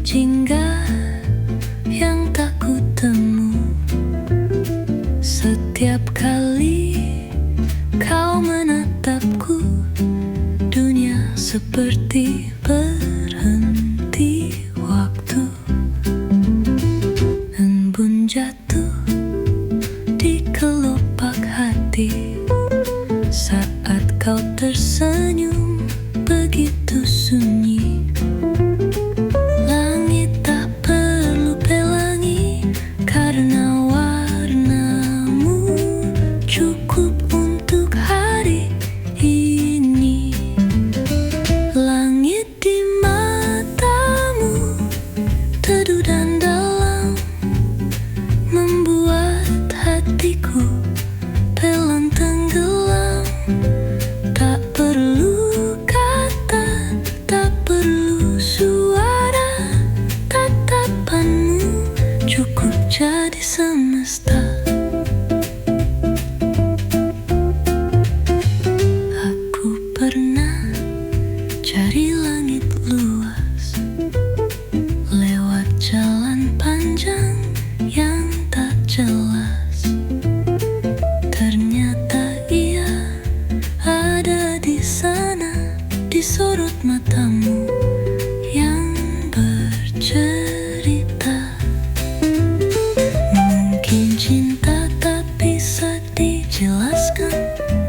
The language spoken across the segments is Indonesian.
jingga yang tak kutemu. Setiap kali kau menatapku, dunia seperti berhenti waktu. Embun jatuh di kelopak hati saat kau tersenyum begitu sunyi. Langit tak perlu pelangi karena warnamu cukup untuk hari ini. Langit di matamu teduh dan dalam, membuat hatiku pelan tenggelam. Tak perlu kata, tak perlu suara, tatapanmu cukup jadi semesta. Aku pernah cari langit luas lewat jalan panjang yang tak jelas. Ternyata ia ada di sana, di sorot matamu yang bercerita. Mungkin cinta tak bisa dijelaskan,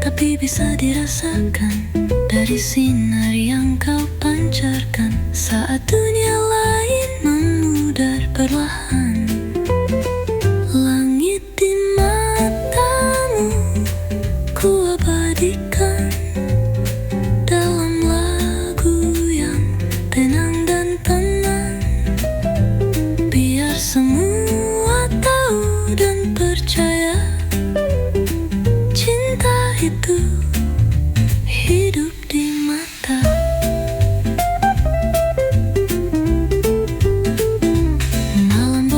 tapi bisa dirasakan dari sinar yang kau pancarkan saat dunia lain memudar perlahan. Langit di matamu ku abadikan dalam lagu yang tenang dan tenang. Biar semua tahu dan percaya, cinta itu hidup di mata. Malam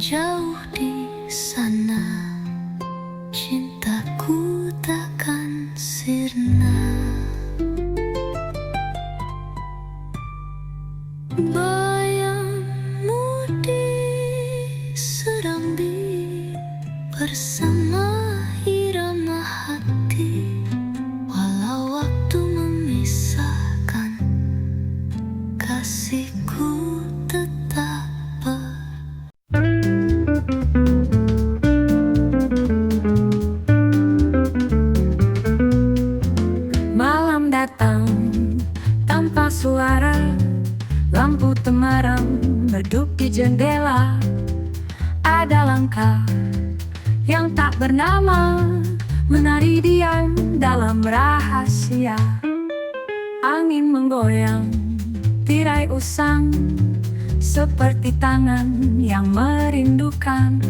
jauh di sana, cintaku takkan sirna. Bayangmu di serambi bersama irama hati, walau waktu memisahkan, kasihku tetap Malam datang tanpa suara, lampu temaram redup di jendela. Ada langkah yang tak bernama menari diam dalam rahasia. Angin menggoyang tirai usang seperti tangan yang merindukan.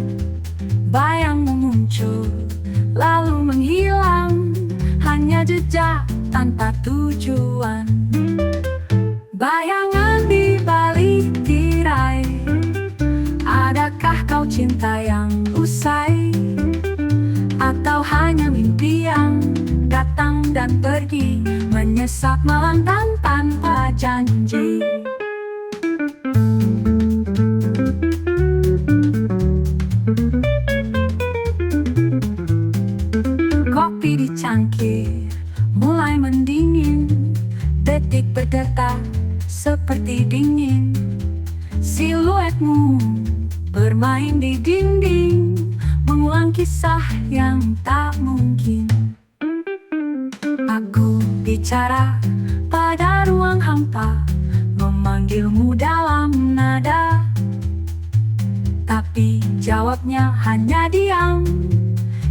Bayang muncul lalu menghilang, hanya jejak tanpa tujuan. Bayangan di balik tirai, adakah kau cinta yang usai, atau hanya mimpi yang datang dan pergi, menyesap malam tanpa janji. Kopi di cangkir mulai mendingin, detik berdetak seperti dingin. Siluetmu bermain di dinding, mengulang kisah yang tak mungkin. Aku bicara pada ruang hampa, memanggilmu dalam nada, tapi jawabnya hanya diam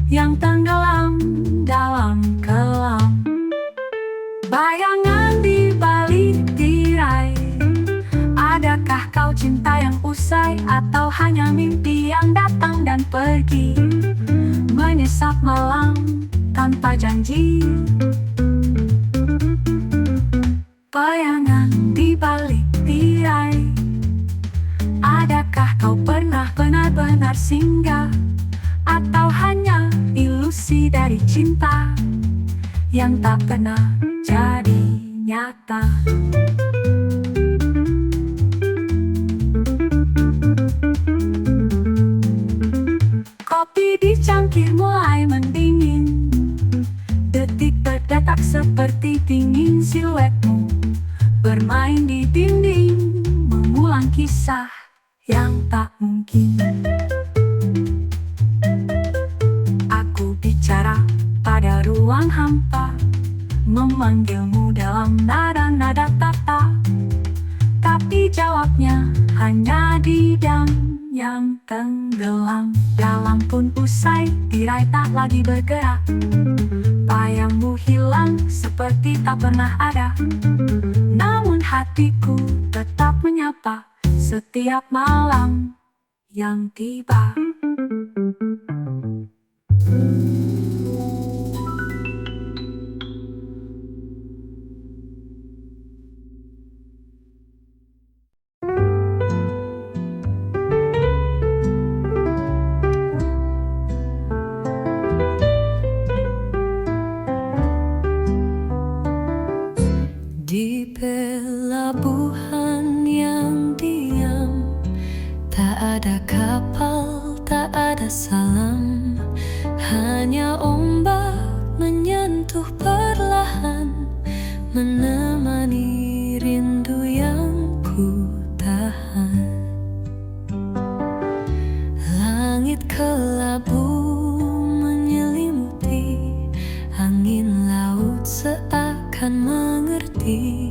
yang tenggelam dalam kelam. Bayangan di balik tirai, adakah kau cinta yang usai, atau hanya mimpi yang datang dan pergi, menyesap malam tanpa janji. Bayangan di balik tirai, adakah kau pernah benar-benar singgah, atau hanya ilusi dari cinta yang tak pernah jadi nyata. Kopi di cangkir mulai mendingin, detik berdetak seperti dingin. Siluetmu bermain di dinding, mengulang kisah yang tak mungkin. Aku bicara pada ruang hampa, memanggilmu dalam nada-nada tata, tapi jawabnya hanya diam yang tenggelam. Dalam pun usai, tirai tak lagi bergerak. Bayangmu hilang seperti tak pernah ada, namun hatiku tetap menyapa setiap malam yang tiba. Di pelabuhan yang diam, tak ada kapal, tak ada salam, hanya ombak menyentuh perlahan, menemani rindu yang ku tahan. Langit kelabu menyelimuti, angin laut seakan mengerti.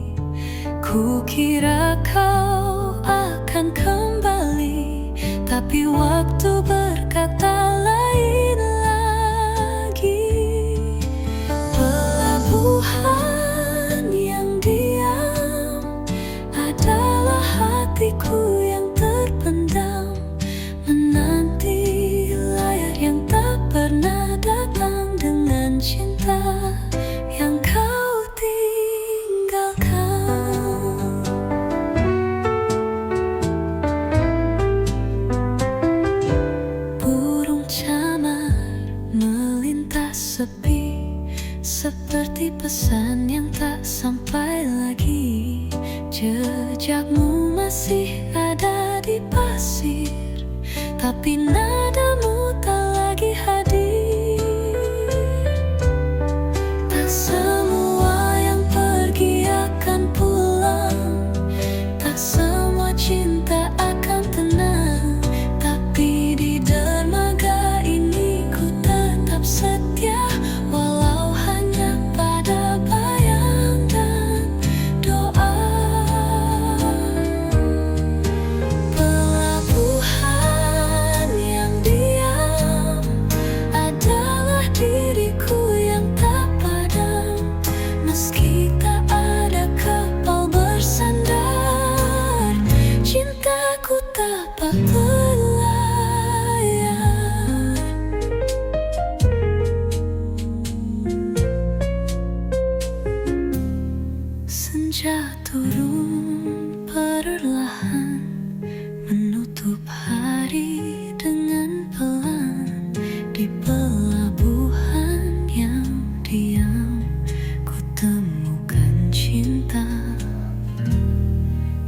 Kukira kau akan kembali, tapi waktu berkata lain lagi. Pelabuhan yang diam adalah hatiku yang terpendam, menanti layar yang tak pernah datang dengan cinta yang kau tinggalkan. tapi nadamu tak lagi hadir. Tak semua yang pergi akan pulang, tak semua cinta akan tenang. Tapi di dermaga ini ku tetap setia, walau hanya pada bayang dan doa. Pelabuhan yang diam adalah diriku yang tak padam. Meski tak ada kapal bersandar, cintaku tapak berlayar. Senja turun perlahan, menutup hari dengan pelan. Di pelabuhan yang diam, ku temukan cinta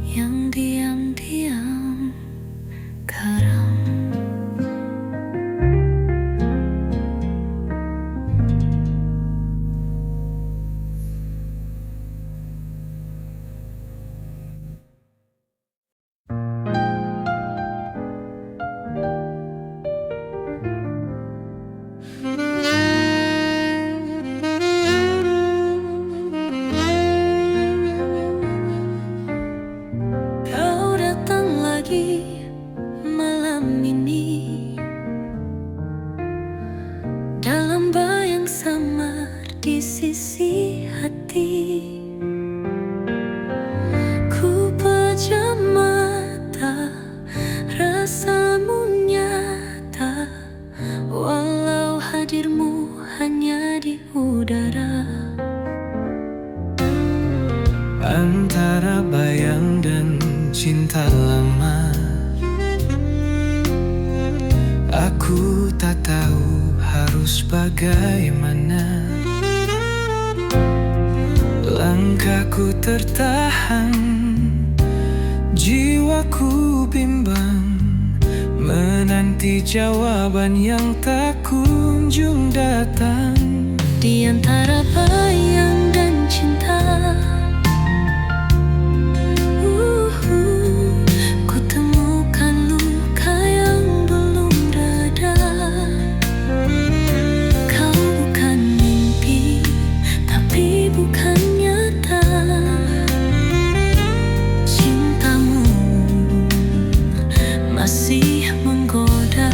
yang diam-diam karam. Kau datang lagi malam ini, dalam bayang samar di sisi hati. Ku pejam mata, rasamu nyata, walau hadirmu hanya di udara. Antara bayang dan cinta lama, aku tak tahu harus bagaimana. Langkahku tertahan, jiwaku bimbang, menanti jawaban yang tak kunjung datang. Di antara bayang dan cinta, ku temukan luka yang belum reda. Kau bukan mimpi, tapi bukan nyata. Cintamu masih menggoda.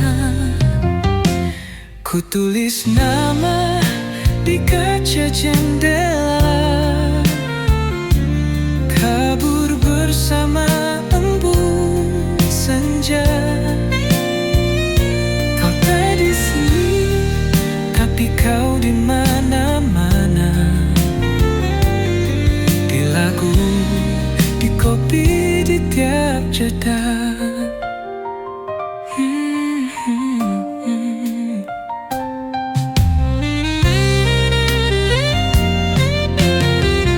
Ku tulis nama di kaca jendela, kabur bersama embun senja. Kau tak di sini, tapi kau di mana-mana. Di lagu, di kopi, di tiap jeda.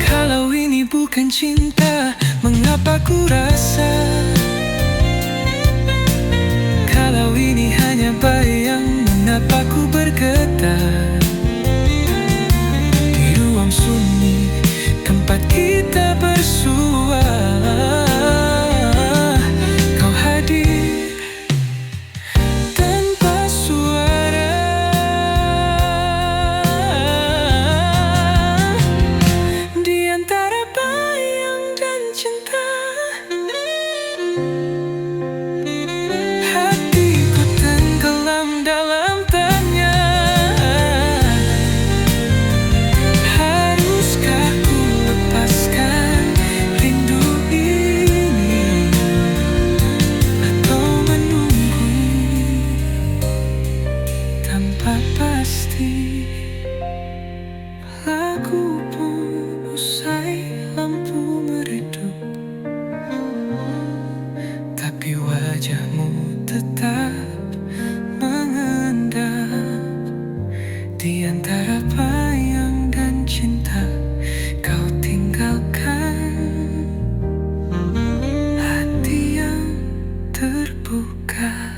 Kalau ini bukan cinta, mengapa ku rasa? Kalau ini hanya bayang, mengapa ku bergetar? Di ruang sunyi, tempat kita bersua, kau hadir tanpa suara. Di antara bayang dan cinta, hatiku tenggelam dalam tanya. Haruskah ku lepaskan rindu ini, atau menunggu tanpa pasti? Lagu pun usai, lampu meredup, tapi wajahmu tetap mengendap. Di antara bayang dan cinta, kau tinggalkan hati yang terbuka.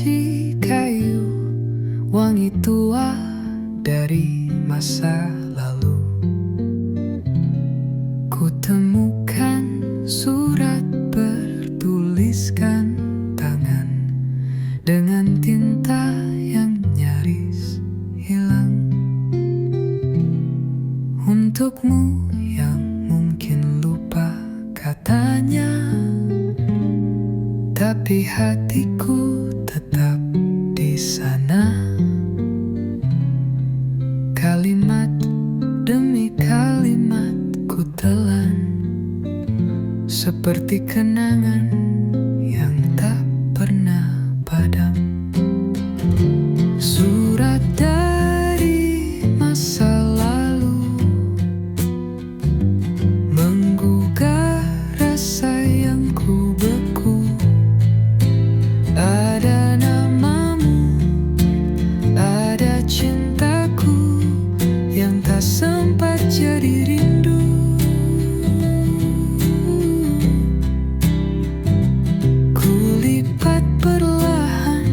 kursi kayu, wangi tua dari masa lalu. Kutemukan surat bertuliskan tangan dengan tinta yang nyaris hilang. Untukmu yang mungkin lupa katanya, tapi hatiku tetap di sana. Kalimat demi kalimat ku telan, seperti kenangan yang tak pernah padam. Surat dari masa lalu menggugah rasa yang ku beku. Ada namamu, ada cintaku yang tak sempat jadi rindu. Kulipat perlahan,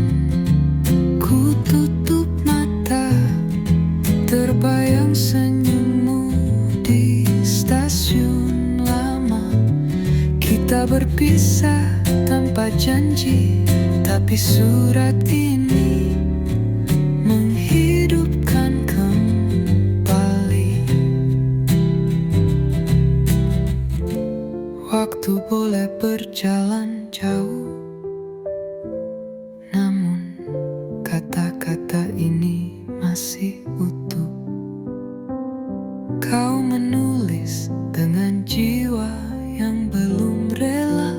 ku tutup mata, terbayang senyummu di stasiun lama. Kita berpisah tanpa janji, tapi surat ini menghidupkan kembali. Waktu boleh berjalan jauh, namun kata-kata ini masih utuh. Kau menulis dengan jiwa yang belum rela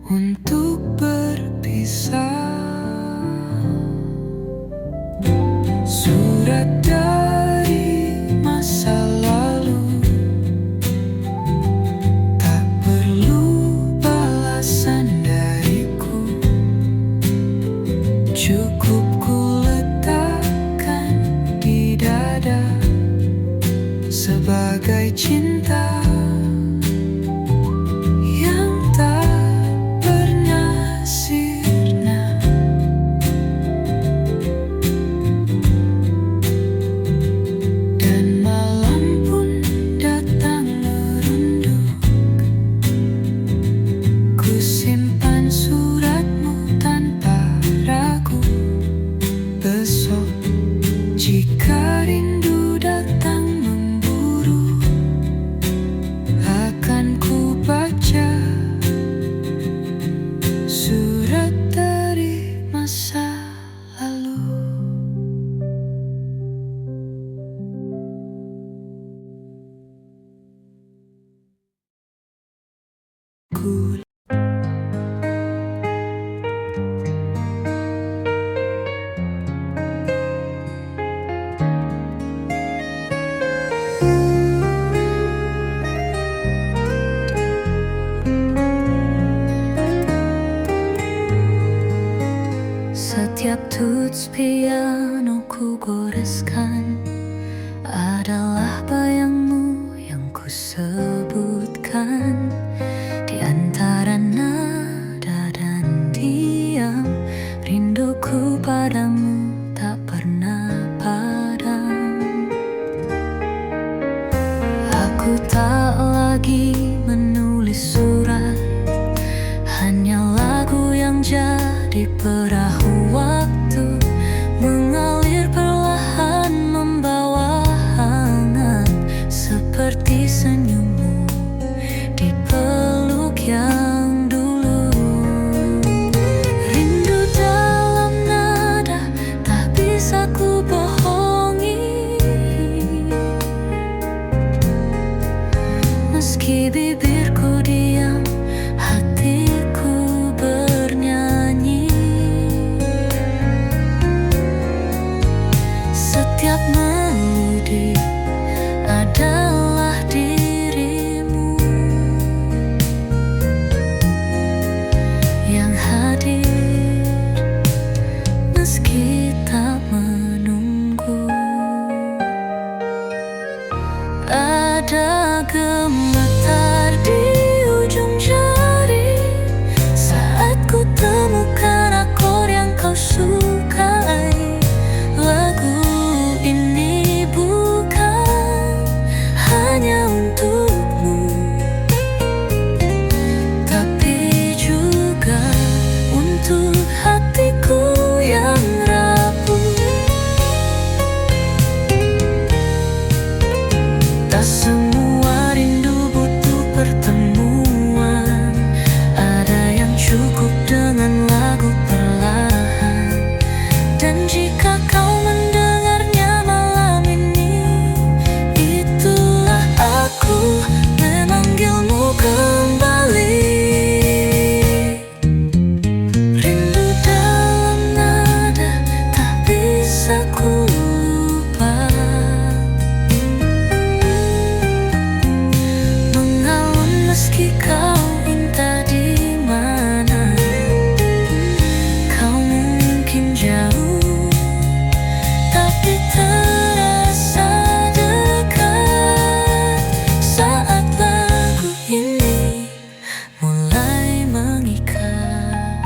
untuk berpisah. Surat dari masa lalu, tak perlu balasan dariku. Cukup ku letakkan di dada sebagai cinta yang tak pernah sirna. Dan malam pun datang merunduk, ku simpan suratmu tanpa ragu. Besok jika rindu datang memburu, akan ku baca surat dari masa lalu. Ku setiap tuts piano ku goreskan adalah bayangmu yang ku sebutkan. Di antara nada dan diam, rinduku padamu tak pernah padam. Aku tak lagi menulis surat, hanya lagu yang jadi perahu waktu, mengalir perlahan membawa hangat, seperti senyummu di peluk yang dulu. Rindu dalam nada tak bisa ku bohongi, meski bibirku diam, hatiku bernyanyi. Dan jika kau mendengarnya malam ini, itulah aku memanggilmu kembali. Rindu dalam nada tak bisa ku lupa, mengalun meski kau entah di mana. Kau mungkin jauh, tapi terasa dekat saat lagu ini mulai mengikat.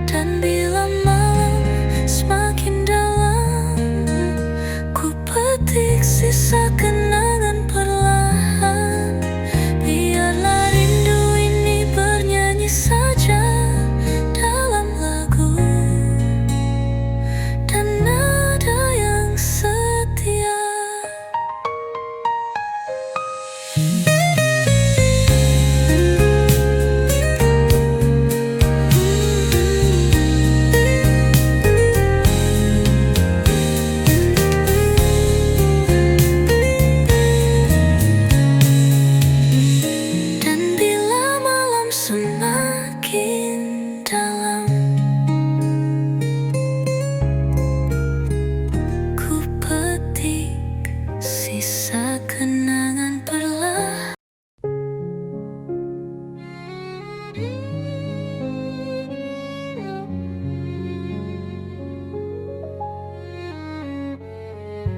Dan bila malam semakin dalam, ku petik sisa kenangan perlahan. Biarlah rindu ini bernyanyi saja dalam lagu dan nada yang setia. Dan bila malam semakin dalam, ku petik sisa kenangan perlahan.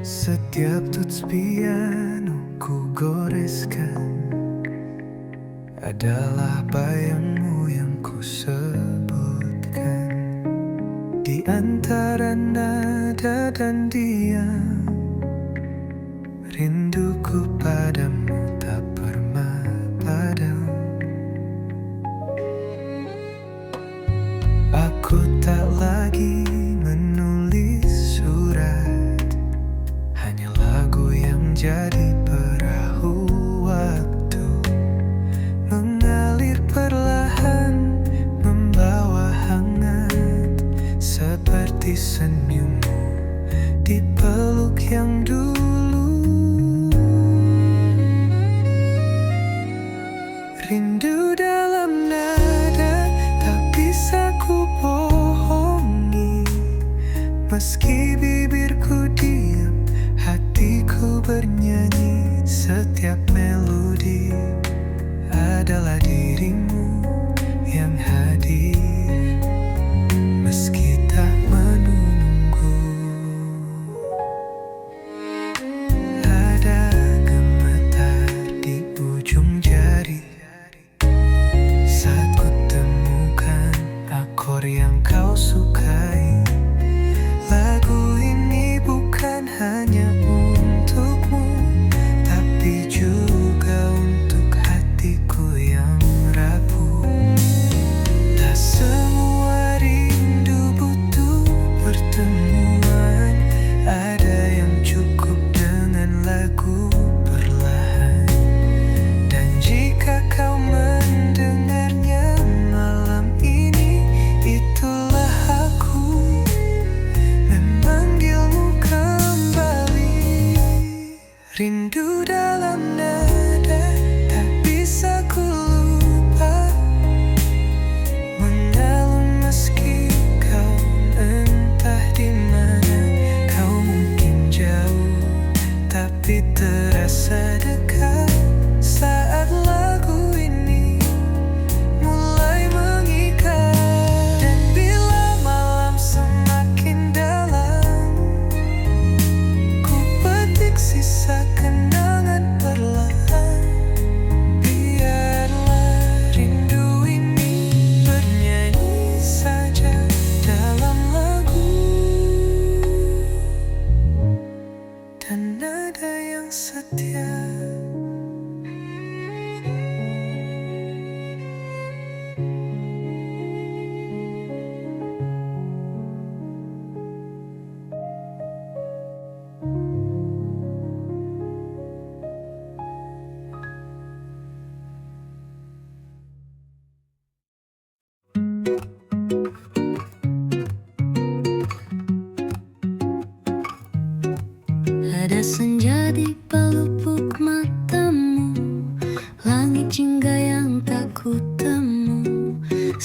Setiap tuts piano ku goreskan adalah bayangmu yang ku sebutkan. Di antara nada dan diam, rinduku padamu tak pernah padam. Aku tak lagi menulis surat, hanya lagu yang jadi perahu waktu, mengalir perlahan, membawa hangat seperti senyummu di peluk yang dulu. Rindu dalam nada tak bisa ku bohongi,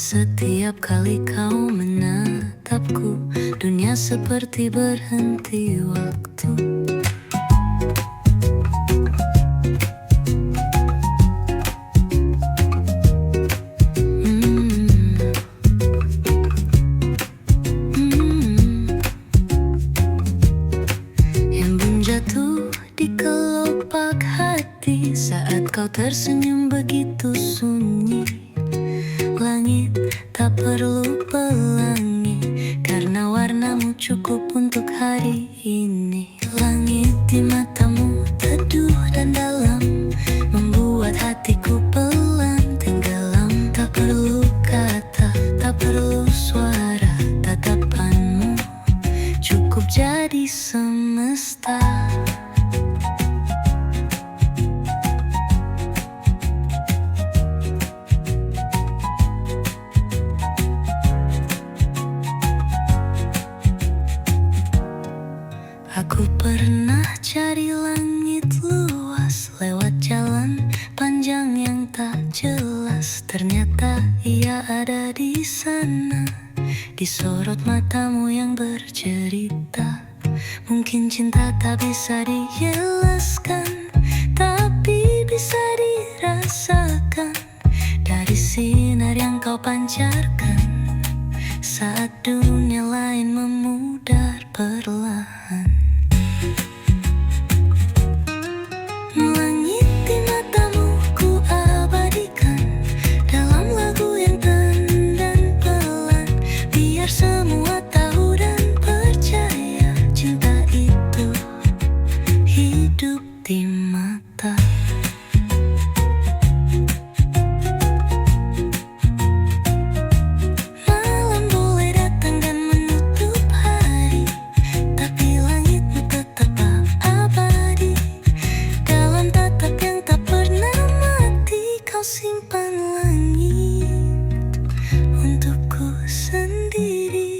Setiap kali kau menatapku, dunia seperti berhenti waktu. Embun jatuh di kelopak hati saat kau tersenyum begitu sunyi. Langit tak perlu pelangi, karena warnamu cukup untuk hari ini. Langit di matamu teduh dan dalam, membuat hatiku pelan tenggelam. Tak perlu kata, tak perlu suara, tatapanmu cukup jadi semesta. Aku pernah cari langit luas lewat jalan panjang yang tak jelas. Ternyata ia ada di sana, di sorot matamu yang bercerita. Mungkin cinta tak bisa dijelaskan, tapi bisa dirasakan dari sinar yang kau pancarkan saat dunia lain memudar perlahan. Langit di matamu ku abadikan dalam lagu yang tenang dan pelan. Biar semua tahu dan percaya, cinta itu hidup di mata. Malam boleh datang dan menutup hari, tapi langitmu tetap abadi. Dalam tatap yang tak pernah mati, kau simpan langit untukku sendiri.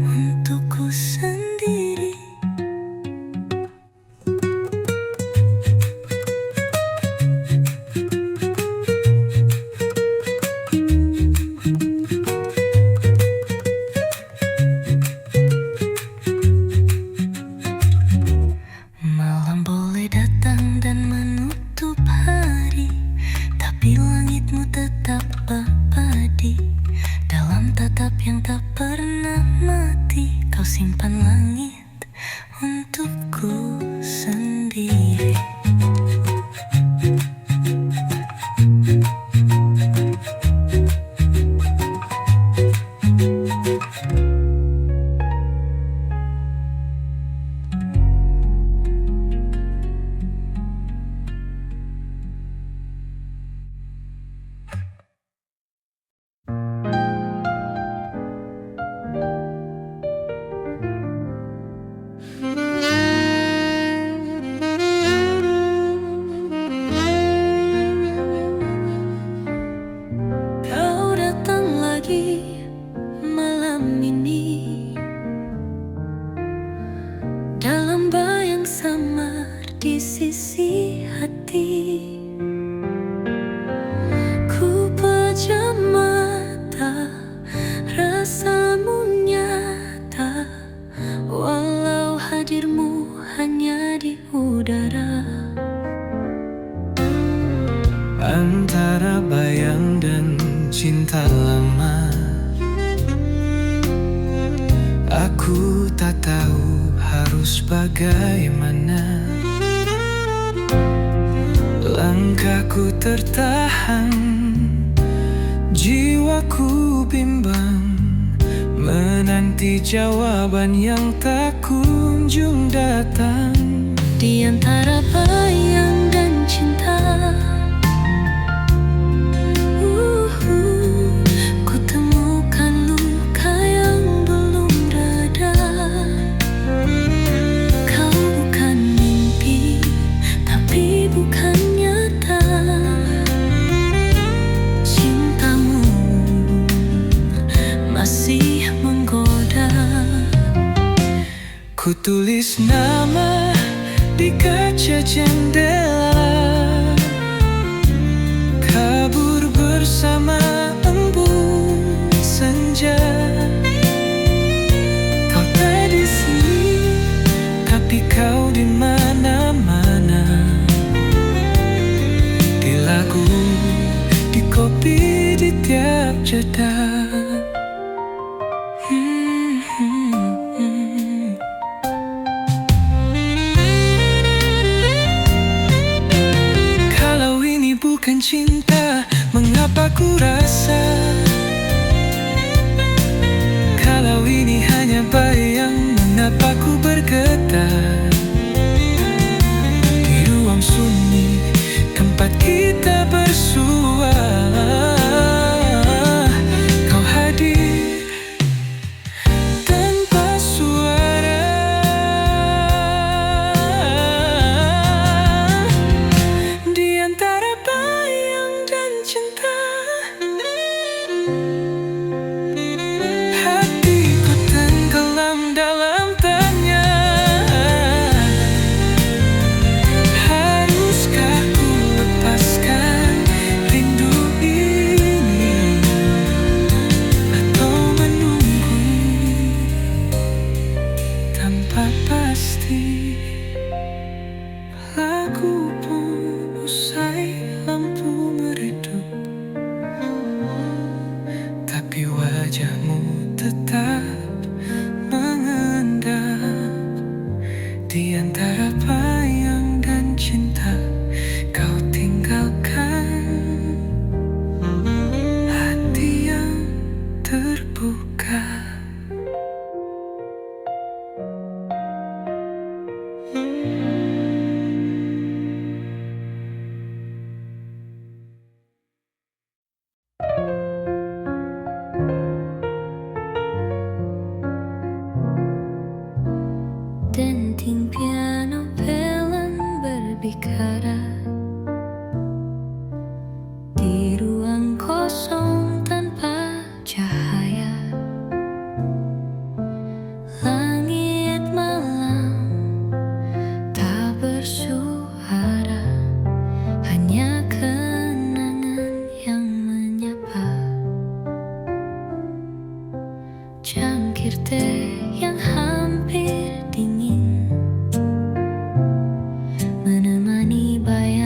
Untukku sendiri. Malam boleh datang dan menutup hari, tapi langitmu tetap abadi. Dalam tatap yang tak pernah mati, kau simpan langit untukku sendiri. Kau datang lagi malam ini, dalam bayang samar di sisi hati. Ku pejam mata, rasamu nyata, walau hadirmu hanya di udara. Antara bayang dan cinta lama, aku tak tahu harus bagaimana. Langkahku tertahan, jiwaku bimbang, menanti jawaban yang tak kunjung datang. Di antara bayang dan cinta, ku temukan luka yang belum reda. Kau bukan mimpi, tapi bukan nyata. Cintamu masih menggoda. Ku tulis nama di kaca jendela, kabur bersama embun senja. Kau tak di sini, tapi kau di mana-mana. Di lagu, di kopi, di tiap jeda. Kalau ini bukan cinta, mengapa ku rasa? Kalau ini hanya bayang, mengapa ku bergetar? Di ruang sunyi, tempat kita bersua, kau hadir tanpa suara. Di antara bayang dan cinta, hatiku tenggelam dalam tanya, haruskah ku lepaskan rindu ini, atau menunggu tanpa pasti? Lagu pun usai, lampu meredup, tapi wajahmu tetap mengendap. Di antara bayang dan cinta, kau tinggalkan hati yang terbuka. Denting piano pelan berbicara di ruang kosong tanpa cahaya. Langit malam tak bersuara, hanya kenangan yang menyapa. Cangkir teh yang hampir dingin menemani bayang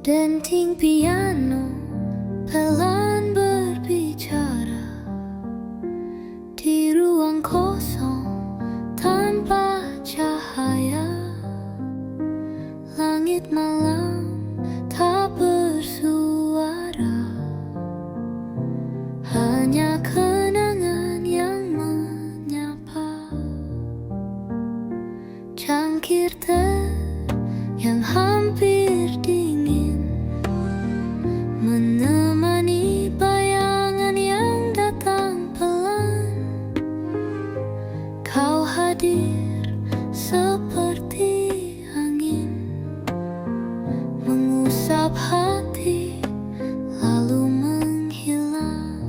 Denting piano pelan berbicara di ruang kosong tanpa cahaya. Langit malam tak bersuara, hanya kenangan yang menyapa. Cangkir teh yang hampir dingin menemani bayangan yang datang pelan. Kau hadir seperti angin, mengusap hati lalu menghilang.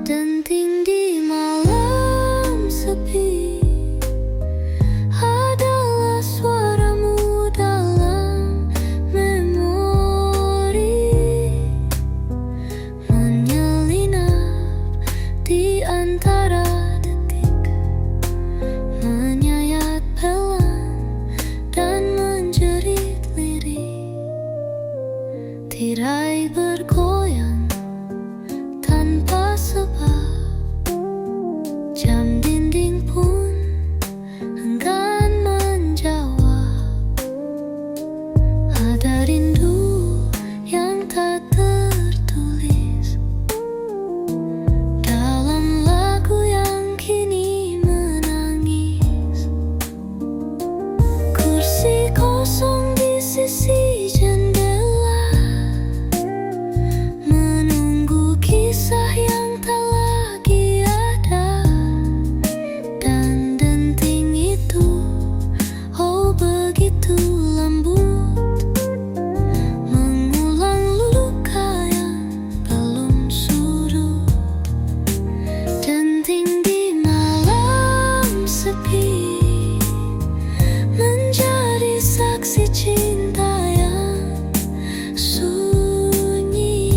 Denting di malam sepi adalah suaramu dalam memori, menyelinap di antara detik, menyayat pelan dan menjerit lirih. Tirai bergoyang tanpa sebab, jam dinding pun enggan menjawab. Ada rindu yang tak tertulis dalam lagu yang kini menangis. Kursi kosong di sisi jendela, menunggu kisah yang tak lagi ada. Dan denting itu, oh begitu lembut, mengulang luka yang belum surut. Denting di malam sepi menjadi saksi cinta yang sunyi.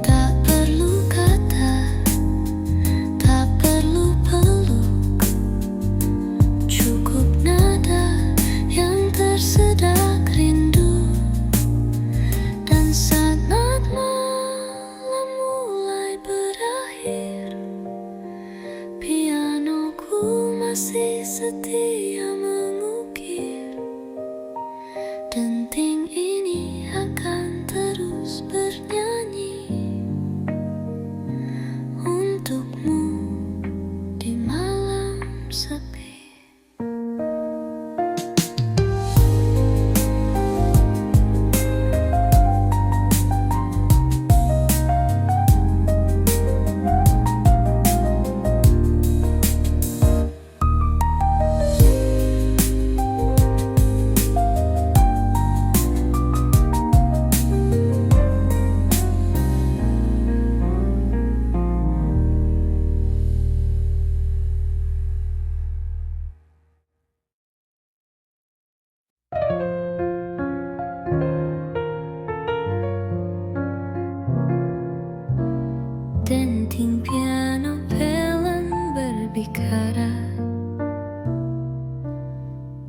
Tak perlu kata, tak perlu peluk, cukup nada yang tersedak rindu. Dan saat malam mulai berakhir, pianoku masih setia mengukir. Denting ini akan terus bernyanyi untukmu di malam sepi. Denting piano pelan berbicara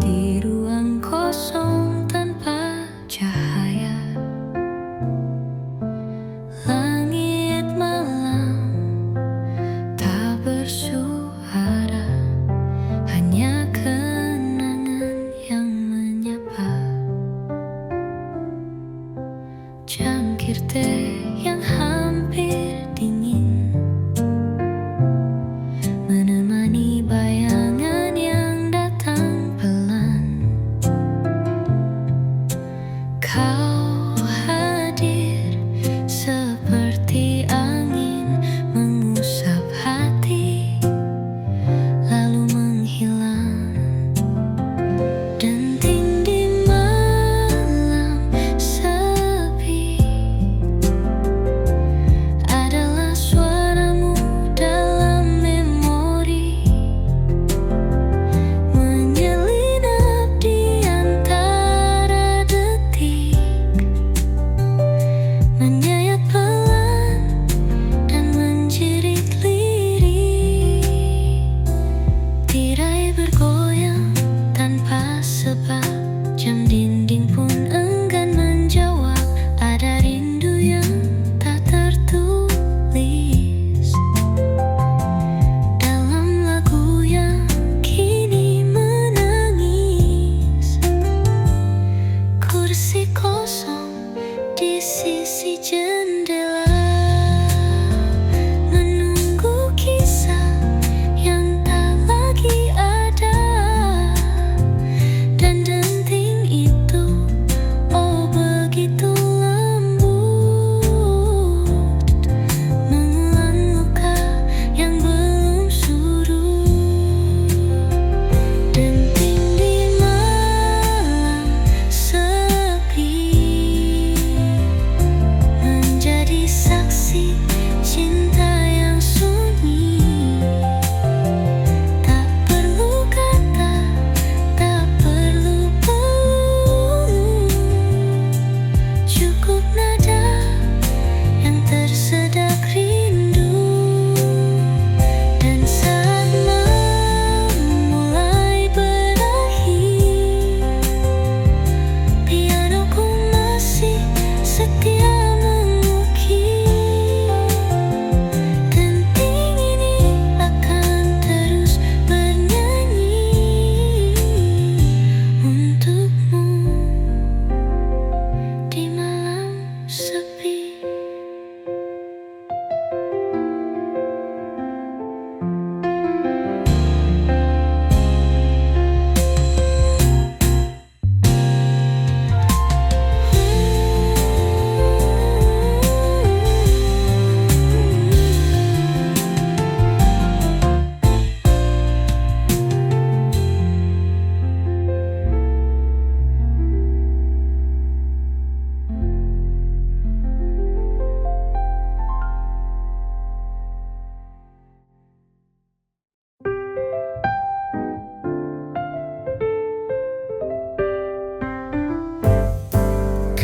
di ruang kosong tanpa cahaya. Langit malam tak bersuara, hanya kenangan yang menyapa. Cangkir teh yang hampir dingin menemani bayangan yang datang pelan. Kau hadir seperti angin, mengusap hati lalu menghilang. Denting di malam sepi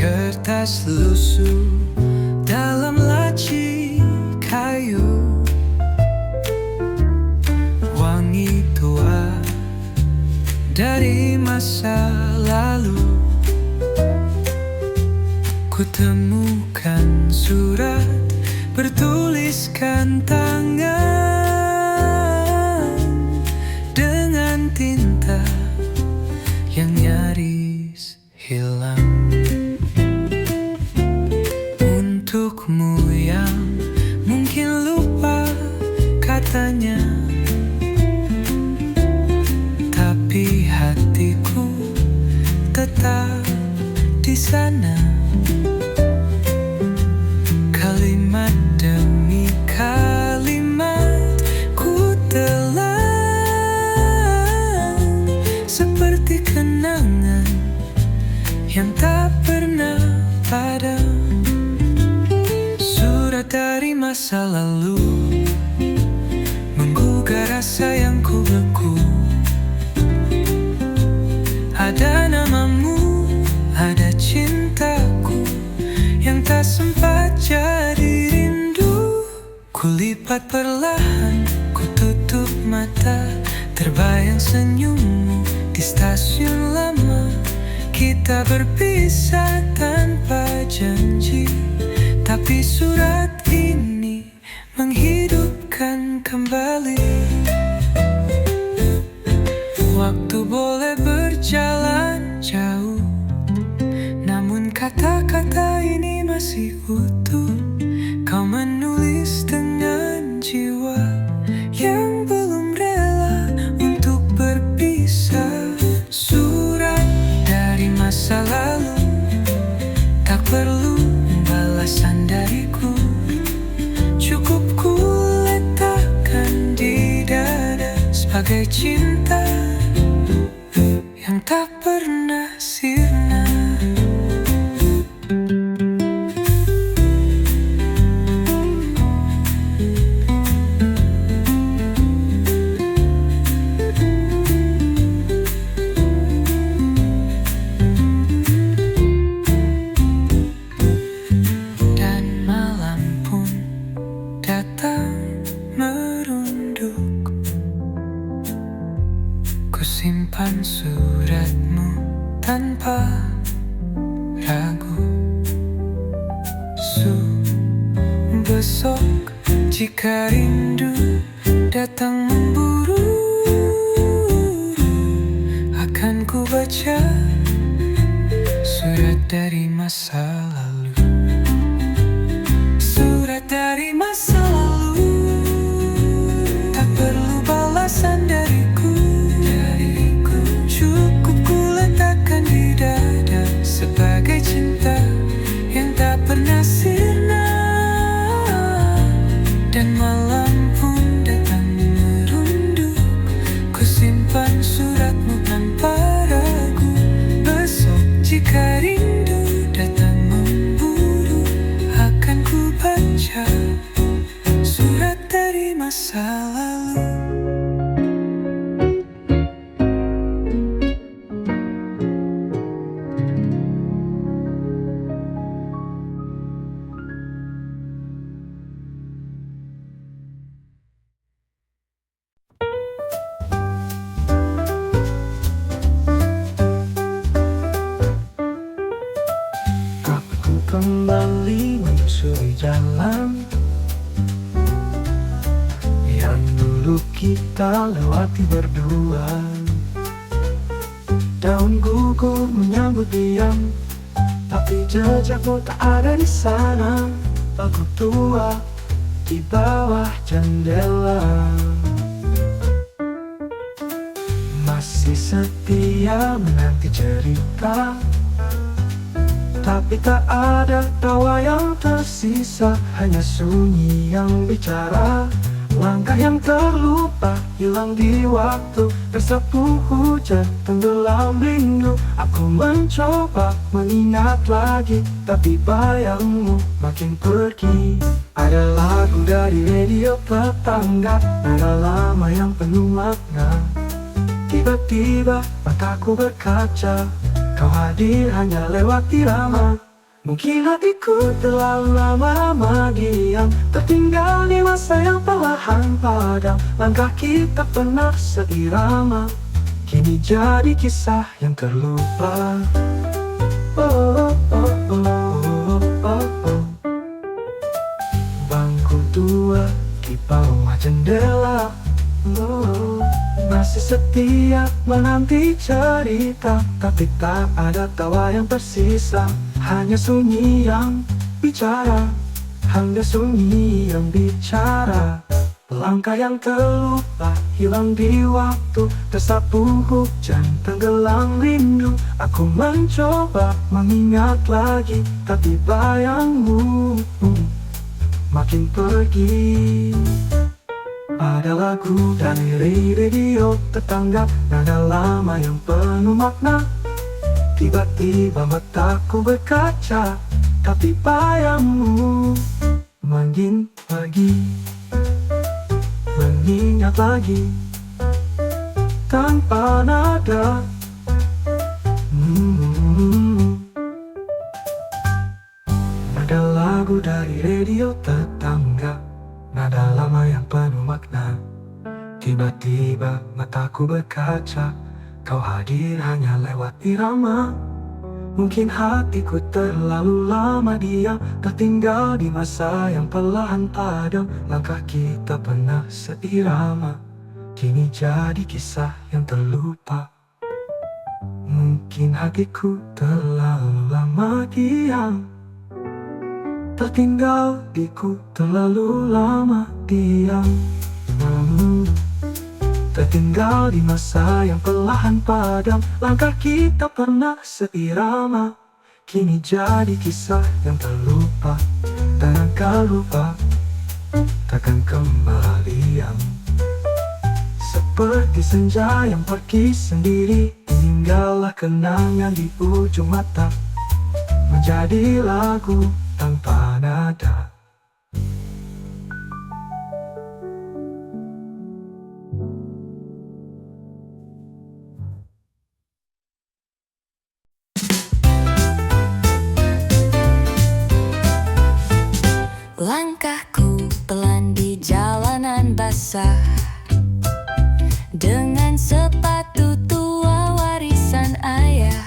kertas lusuh dalam laci kayu, wangi tua dari masa lalu. Kutemukan surat bertuliskan tangan dengan tinta yang nyaris hilang. Untukmu yang mungkin lupa katanya, tapi hatiku tetap di sana. Kalimat demi kalimat ku telan, seperti kenangan yang tak pernah padam. Surat dari masa lalu menggugah rasa yang ku beku. Ada namamu, ada cintaku yang tak sempat jadi rindu. Kulipat perlahan, ku tutup mata, terbayang senyummu di stasiun lama. Kita berpisah tanpa janji, tapi surat ini menghidupkan kembali. Waktu boleh berjalan jauh, namun kata-kata ini masih utuh. Kau menulis dengan jiwa yang belum rela untuk berpisah. Surat dari masa lalu, tak perlu balasan dariku. Cukup ku letakkan di dada sebagai cinta yang tak pernah sirna. Dan malam pun datang merunduk. Ku simpan suratmu tanpa ragu. Besok jika rindu datang memburu, akan ku baca surat dari masa lalu. Surat dari masa lalu, tak perlu balasan dariku. Cukup ku letakkan di dada sebagai cinta yang tak pernah sirna. Dan malam pun datang merunduk, ku simpan suratmu tanpa ragu. Besok jika rindu datang memburu, akan ku baca surat dari masa lalu. Aku kembali menyusuri jalan yang dulu kita lewati berdua. Daun gugur menyambut diam, tapi jejakmu tak ada di sana. Aku tua di bawah jendela, masih setia menanti cerita, tapi tak ada tawa yang tersisa, hanya sunyi yang bicara. Langkah yang terlupa hilang di waktu, tersapu hujan tenggelam rindu. Aku mencoba mengingat lagi, tapi bayangmu makin pergi. Ada lagu dari radio tetangga, nada lama yang penuh makna. Tiba-tiba mataku berkaca, kau hadir hanya lewat irama. Mungkin hatiku terlalu lama-lama diam, tertinggal di masa yang perlahan padam. Langkah kita pernah seirama, kini jadi kisah yang terlupa. Oh, oh, oh, oh, oh, oh. Bangku tua di bawah jendela, oh, masih setia menanti cerita, tapi tak ada tawa yang tersisa. Hanya sunyi yang bicara, hanya sunyi yang bicara. Langkah yang terlupa hilang di waktu, tersapu hujan, tenggelam rindu. Aku mencoba mengingat lagi, tapi bayangmu makin pergi. Ada lagu dari radio tetangga, nada lama yang penuh makna. Tiba-tiba mataku berkaca, tapi bayangmu makin pergi. Mengingat lagi tanpa nada. Ada lagu dari radio tetangga, nada lama yang penuh makna. Tiba-tiba mataku berkaca, kau hadir hanya lewat irama. Mungkin hatiku terlalu lama diam, tertinggal di masa yang perlahan padam. Langkah kita pernah seirama, kini jadi kisah yang terlupa. Mungkin hatiku terlalu lama diam, tertinggal diku terlalu lama diam. Tertinggal di masa yang perlahan padam. Langkah kita pernah seirama, kini jadi kisah yang terlupa. Dan akan lupa, takkan kembali. Seperti senja yang pergi sendiri, tinggallah kenangan di ujung mata, menjadi lagu tanpa nada. Langkahku pelan di jalanan basah, dengan sepatu tua warisan ayah.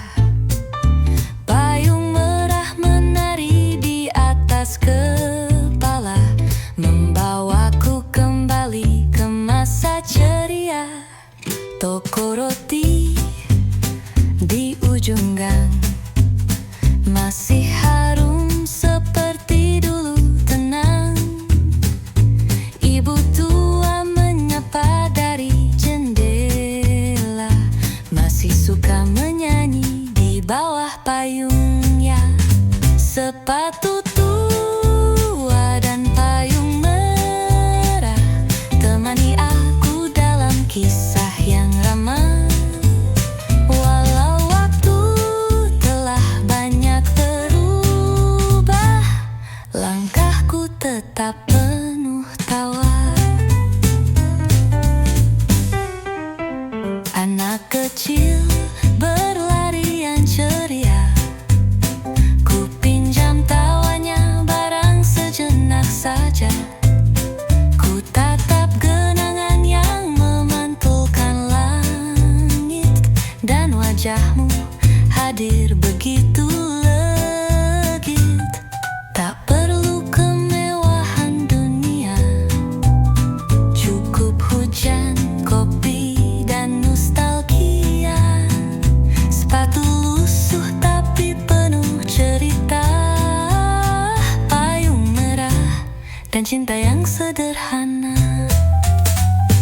Payung merah menari di atas kepala, membawaku kembali ke masa ceria. Toko roti di ujung gang masih harum seperti dulu. Ibu tua menyapa dari jendela, masih suka menyanyi di bawah payungnya. Sepatu tua dan payung merah temani aku dalam kisah yang ramah. Walau waktu telah banyak berubah, langkahku tetap penuh tawa. Anak kecil berlarian ceria, ku pinjam tawanya barang sejenak saja. Ku tatap genangan yang memantulkan langit, dan wajahmu hadir begitu legit. Tak perlu kemewahan dunia, cukup hujan, kopi, dan nostalgia. Sepatu lusuh tapi penuh cerita, payung merah dan cinta yang sederhana.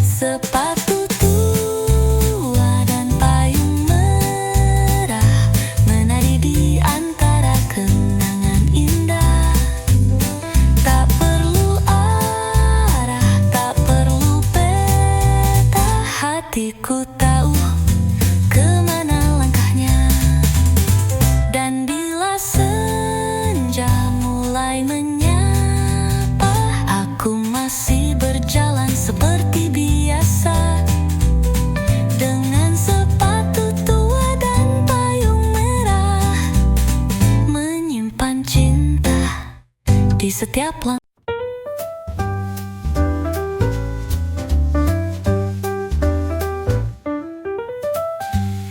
Sepatu tua dan payung merah menari di antara kenangan indah. Tak perlu arah, tak perlu peta, hatiku tahu kemana langkahnya. Dan bila senja mulai menyapa, aku masih berjalan seperti biasa. setiap langkah.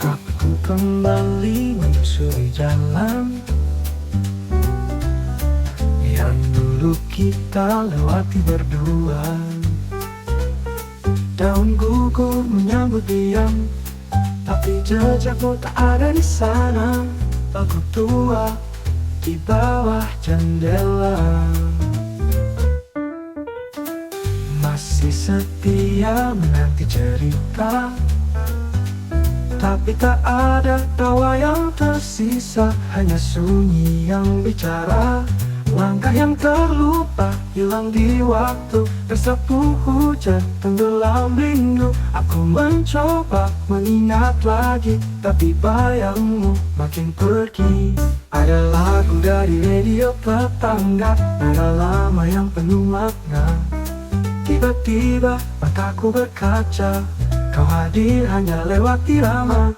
Aku kembali menyusuri jalan yang dulu kita lewati berdua. Daun gugur menyambut diam, tapi jejakmu tak ada di sana. Bangku tua di bawah jendela, masih setia menanti cerita, tapi tak ada tawa yang tersisa, hanya sunyi yang bicara. Langkah yang terlupa hilang di waktu, tersapu hujan tenggelam rindu. Aku mencoba mengingat lagi, tapi bayangmu makin pergi. Ada lagu dari radio tetangga, nada lama yang penuh makna. Tiba-tiba mataku berkaca, kau hadir hanya lewat irama.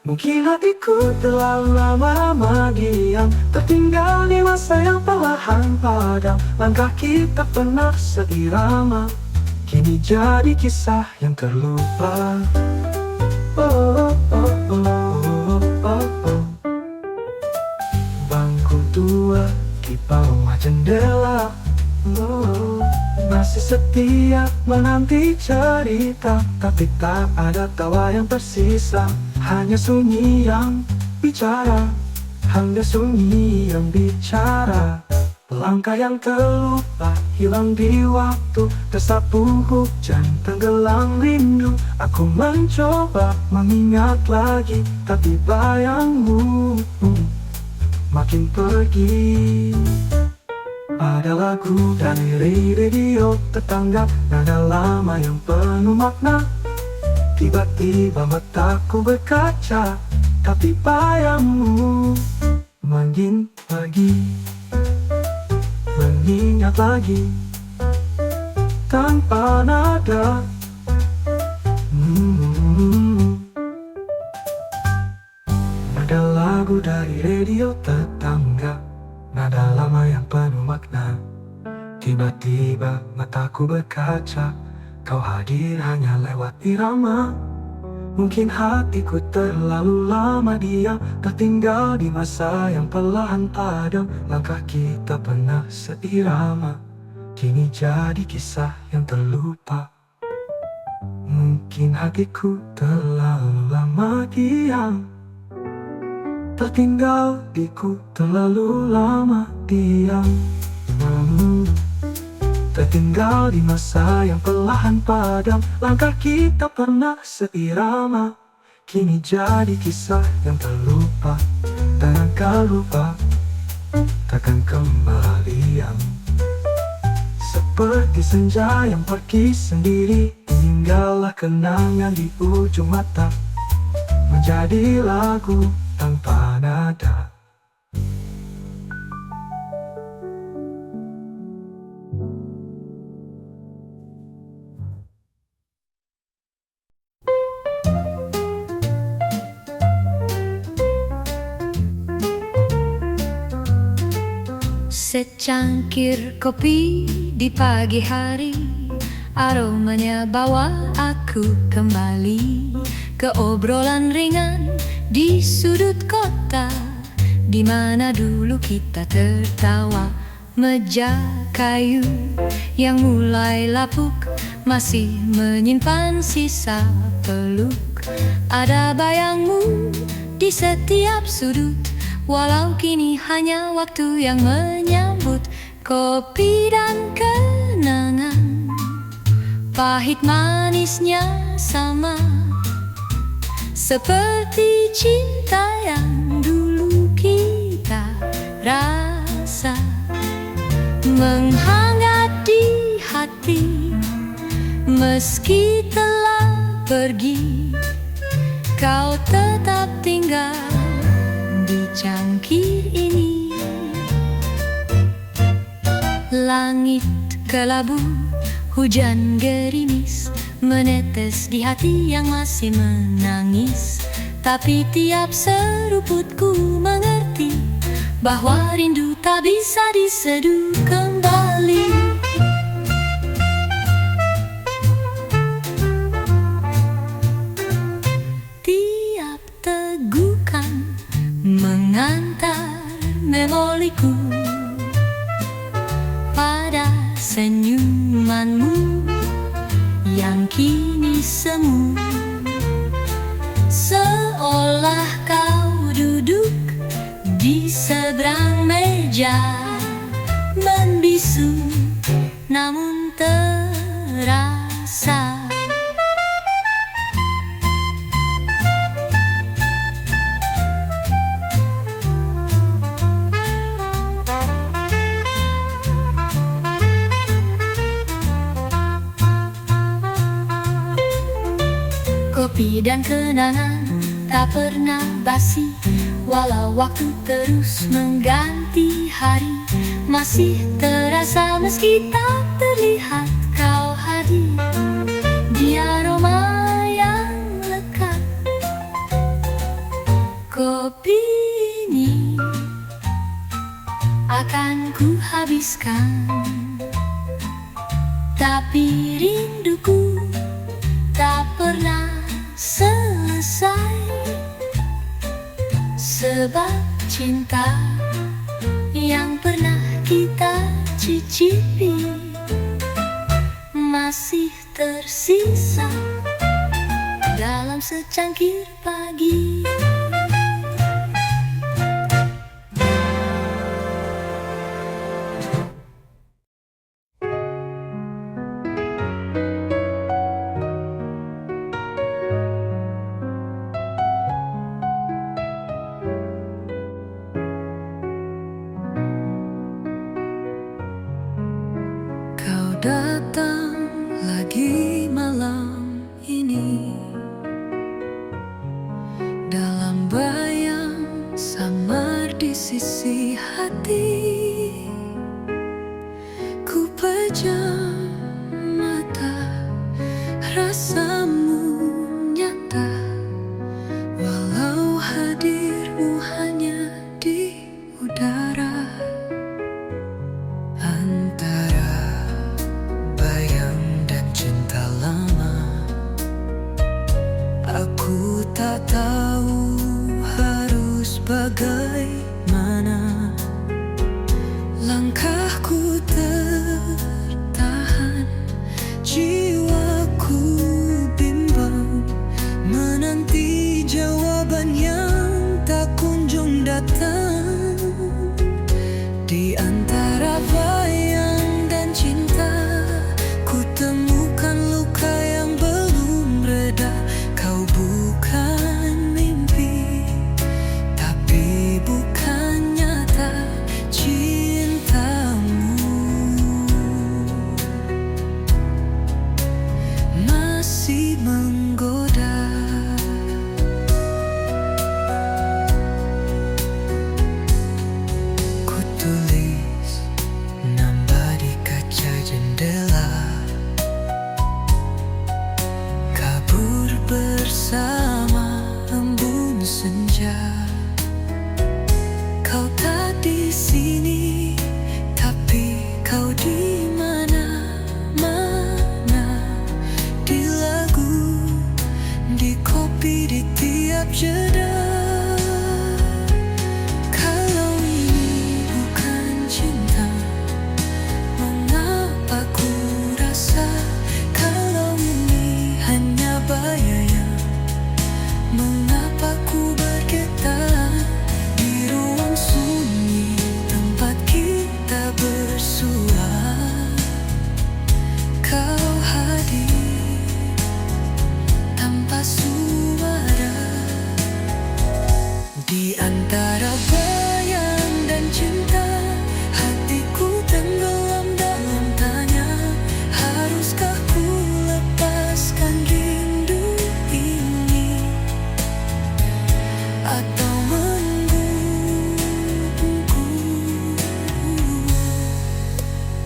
Mungkin hatiku terlalu lama diam, tertinggal di masa yang perlahan padam. Langkah kita pernah seirama, kini jadi kisah yang terlupa. Oh, oh, oh, oh, oh, oh. Bangku tua di bawah jendela, oh, masih setia menanti cerita, tapi tak ada tawa yang tersisa. Hanya sunyi yang bicara, hanya sunyi yang bicara. Langkah yang terlupa hilang di waktu, tersapu hujan tenggelam rindu. Aku mencoba mengingat lagi, tapi bayangmu makin pergi. Ada lagu dari radio tetangga, nada lama yang penuh makna. Tiba-tiba mataku berkaca, tapi bayangmu makin pergi. Mengingat lagi tanpa nada. Ada lagu dari radio tetangga, nada lama yang penuh makna. Tiba-tiba mataku berkaca, kau hadir hanya lewat irama. Mungkin hatiku terlalu lama diam, tertinggal di masa yang perlahan padam. Langkah kita pernah seirama, kini jadi kisah yang terlupa. Mungkin hatiku terlalu lama diam, tertinggal diku terlalu lama diam. Tertinggal di masa yang perlahan padam. Langkah kita pernah seirama, kini jadi kisah yang terlupa. Dan akan lupa, takkan kembali. Seperti senja yang pergi sendiri, tinggallah kenangan di ujung mata, menjadi lagu tanpa nada. Secangkir kopi di pagi hari, aromanya bawa aku kembali ke obrolan ringan di sudut kota, di mana dulu kita tertawa. Meja kayu yang mulai lapuk masih menyimpan sisa peluk. Ada bayangmu di setiap sudut, walau kini hanya waktu yang menyambut. Kopi dan kenangan, pahit manisnya sama, seperti cinta yang dulu kita rasa. Menghangat di hati, meski telah pergi, kau tetap tinggal di cangkir ini. Langit kelabu, hujan gerimis menetes di hati yang masih menangis. Tapi tiap seruputku mengerti bahwa rindu tak bisa diseduh kembali. memoriku pada senyumanmu yang kini semu, seolah kau duduk di seberang meja, membisu namun terasa. Kopi dan kenangan tak pernah basi, walau waktu terus mengganti hari. Masih terasa meski tak terlihat kau hadir di aroma yang lekat. Kopi ini akan ku habiskan, tapi rinduku tak pernah selesai. Sebab cinta yang pernah kita cicipi masih tersisa dalam secangkir pagi. Datang lagi malam ini, dalam bayang samar di sisi hati. Ku pejam mata, rasamu nyata, walau hadirmu hanya di udara. Aku tak tahu harus bagaimana, langkahku tertahan, jiwaku bimbang, menanti jawaban yang tak kunjung datang. Di antara bayang dan cinta, ku temukan luka yang belum reda. Bukan mimpi, tapi bukan nyata cintamu. Masih menggoda. Ku tulis nama di kaca jendela, kabur bersama embun senja. Kau tak di sini, tapi kau di mana-mana, di lagu, di kopi, di tiap jeda. Kalau ini bukan cinta, mengapa ku rasa? Kalau ini hanya bayang, mengapa ku bergetar di ruang sunyi tempat kita bersua? Kau hadir tanpa suara di antara bayang dan cinta. Hatiku tenggelam dalam tanya, haruskah ku lepaskan rindu ini atau menunggu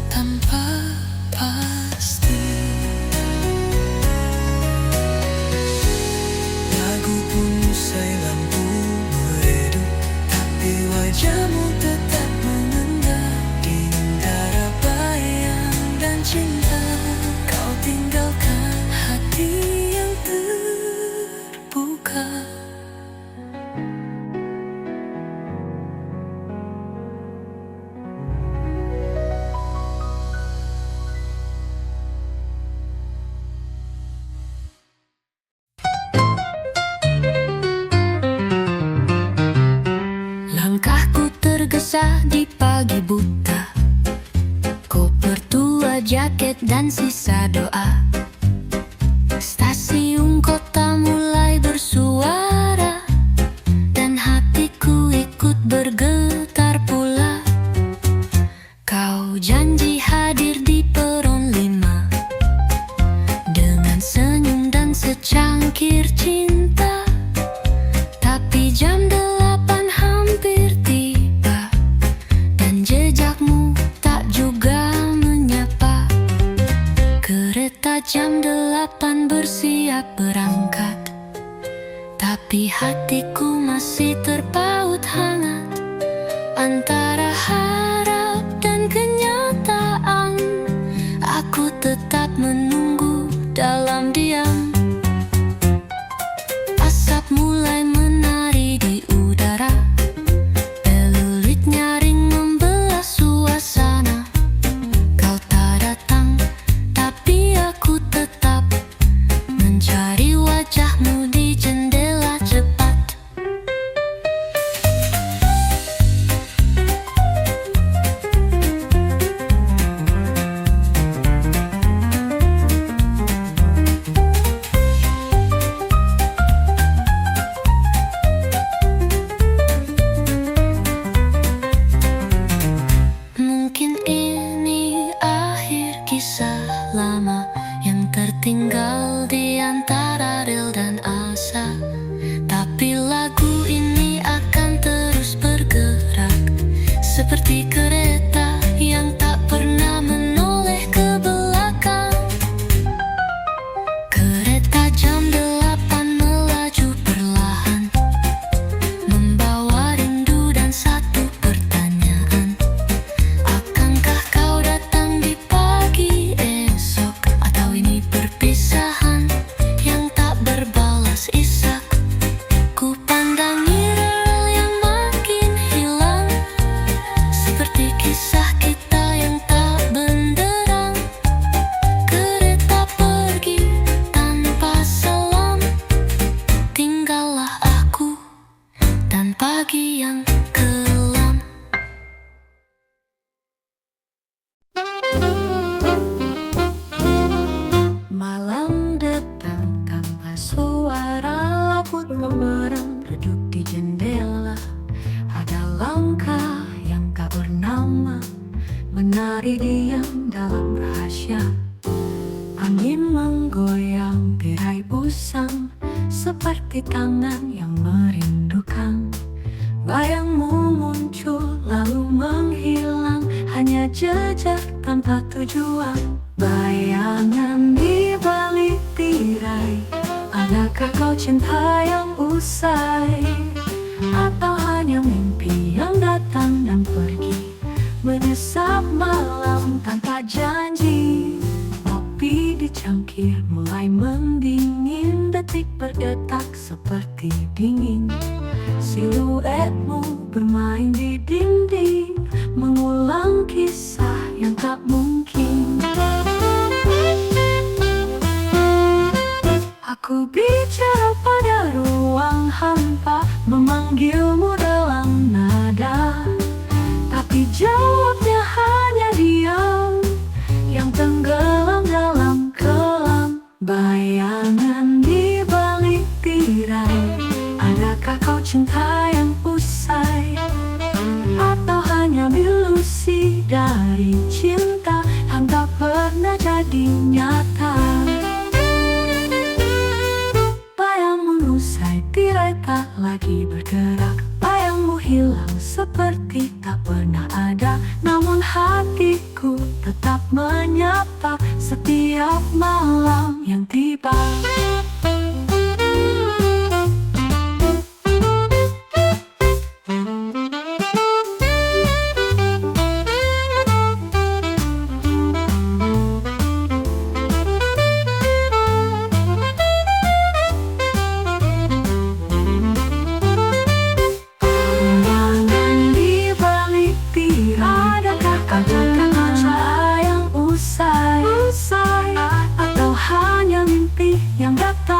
tanpa pasti. Lagu pun usai, lampu meredup, tak Langkahku tergesa di pagi buta, koper tua, jaket dan sisa doa. Stasiun kota mulai bersuara, dan hatiku ikut bergetar pula. Kau janji hadir di peron 5 dengan senyum dan secangkir cinta. Tapi jam 8 hampir tiba, dan jejakmu tak juga menyapa. Kereta jam 8 bersiap berangkat, tapi hatiku masih terpaut hangat antara harap dan kenyataan. Aku tetap menunggu dalam diam. Asap mulai menari di udara, peluit nyaring membelah suasana. Kau tak datang, tapi aku tetap mencari wajahmu di jendela cepat. Mungkin ini akhir kisah lama yang tertinggal di antara rel dan asa. Tapi lagu ini akan terus bergerak, seperti kereta yang tak pernah menoleh ke belakang. Kereta jam 8 melaju perlahan, membawa rindu dan satu pertanyaan. Akankah kau datang di pagi esok, atau ini perpisahan yang tak berbalas isak? Ku pandangi rel yang makin hilang, seperti kisah kita yang tak benderang. Kereta pergi tanpa salam, tinggallah aku dan pagi yang kelam. Malam depan tanpa suara, laput memerang duduk di jendela. Ada langkah yang tak bernama menari diam dalam rahasia. Angin menggoyang tirai usang, seperti tangan yang merindukan. Bayangmu muncul lalu menghilang, hanya jejak tanpa tujuan. Bayangan di balik tirai, adakah kau cinta yang usai, atau hanya mimpi yang datang dan pergi, menyesap malam tanpa janji. Kopi di cangkir mulai mendingin, detik berdetak seperti dingin. Siluetmu bermain di dinding, mengulang kisah yang tak mungkin. Aku bicara pada ruang hampa, memanggilmu dalam nada, tapi jawabnya hanya diam yang tenggelam dalam kelam. Bayangan di balik tirai, adakah kau cinta yang usai, atau hanya ilusi dari cinta yang tak pernah jadi nyata? Bayangmu usai, tirai tak lagi bergerak. Bayangmu hilang seperti tak pernah ada, namun hatiku tetap menyapa setiap malam yang tiba. Yang datang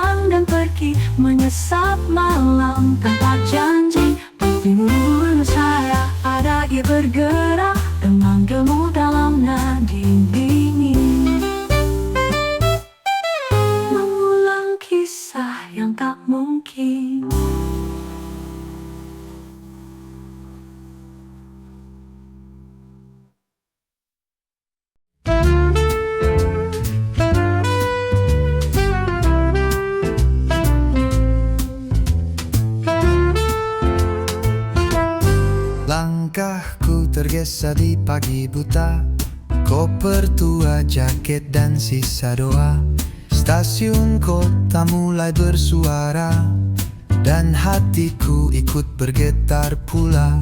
Tiada ia bergerak dengan gemu dalam nadi dingin, mengulang kisah yang tak mungkin. Langkahku tergesa di pagi buta, koper tua, jaket dan sisa doa. Stasiun kota mulai bersuara, dan hatiku ikut bergetar pula.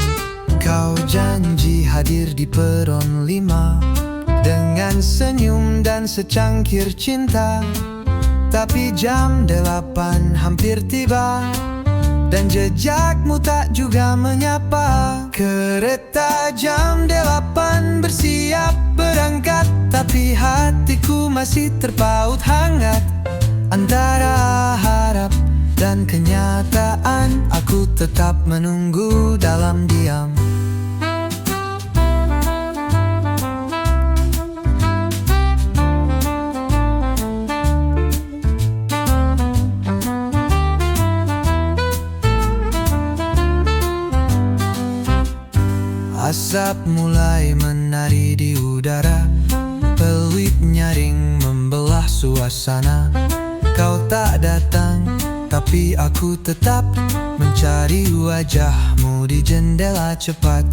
Kau janji hadir di peron 5 dengan senyum dan secangkir cinta. Tapi jam 8 hampir tiba, dan jejakmu tak juga menyapa. Kereta jam 8 bersiap berangkat, tapi hatiku masih terpaut hangat. Antara harap dan kenyataan, aku tetap menunggu dalam diam. Asap mulai menari di udara, peluit nyaring membelah suasana. Kau tak datang, tapi aku tetap mencari wajahmu di jendela cepat.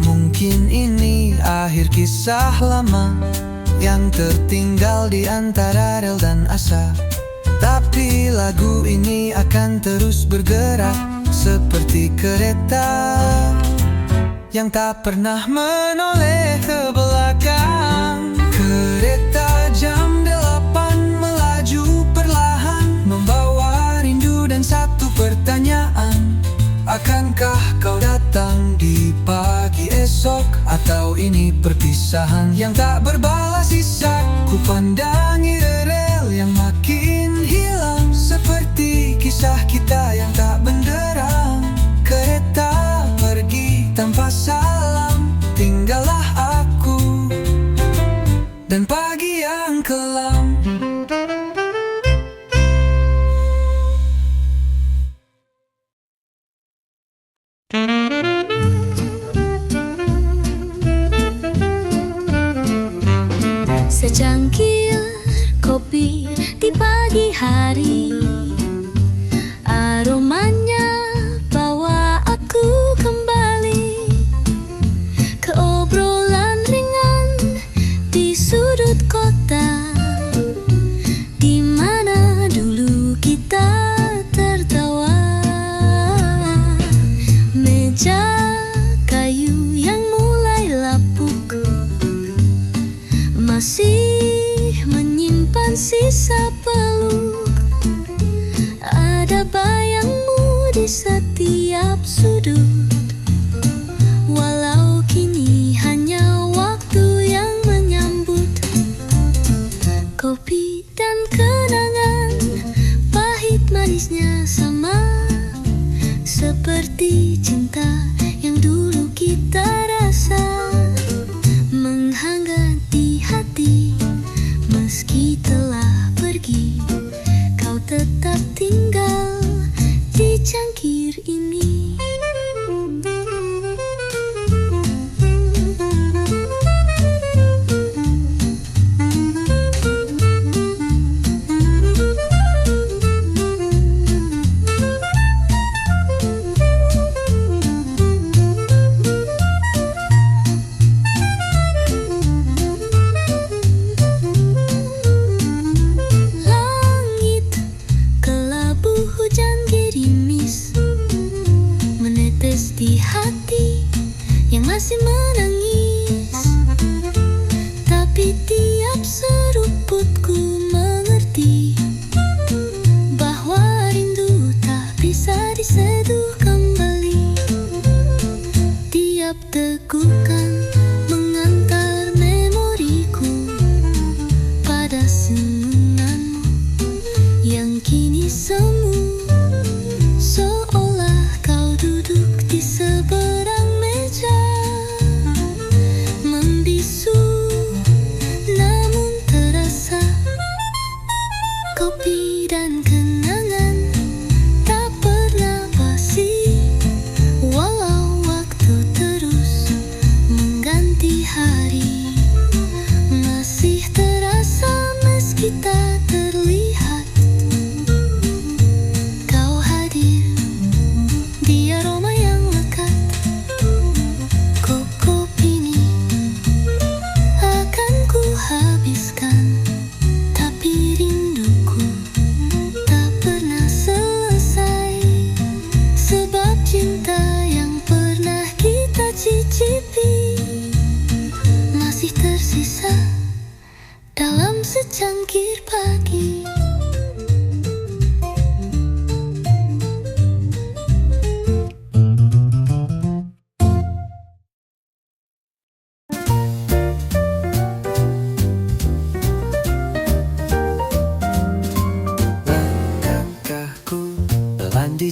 Mungkin ini akhir kisah lama yang tertinggal di antara rel dan asa. Tapi lagu ini akan terus bergerak seperti kereta yang tak pernah menoleh ke belakang. Kereta jam 8 melaju perlahan, membawa rindu dan satu pertanyaan. Akankah kau datang di pagi esok, atau ini perpisahan yang tak berbalas isak? Ku pandangi rel yang makin hilang, seperti kisah kita yang tak benderang. Kereta pergi tanpa salam, tinggallah aku dan pagi yang kelam. Secangkir kopi di pagi hari, aromanya bawa aku kembali ke obrolan ringan di sudut kota, di mana dulu kita tertawa. Meja kayu yang mulai lapuk masih menyimpan sisa peluk. Ada bayangmu di setiap sudut, walau kini hanya waktu yang menyambut. Kopi dan kenangan, pahit manisnya sama, seperti cinta yang dulu kita rasa. Menghangat di hati, meski telah pergi, kau tetap tinggal di cangkir ini. Langit kelabu hujan gerimis menetes di hati yang masih menangis. Tapi tiap seruputku mengerti bahwa rindu tak bisa diseduh kembali. Tiap tegukan mengantar memoriku pada senyumanmu yang kini semu, seolah kau duduk di seberang meja.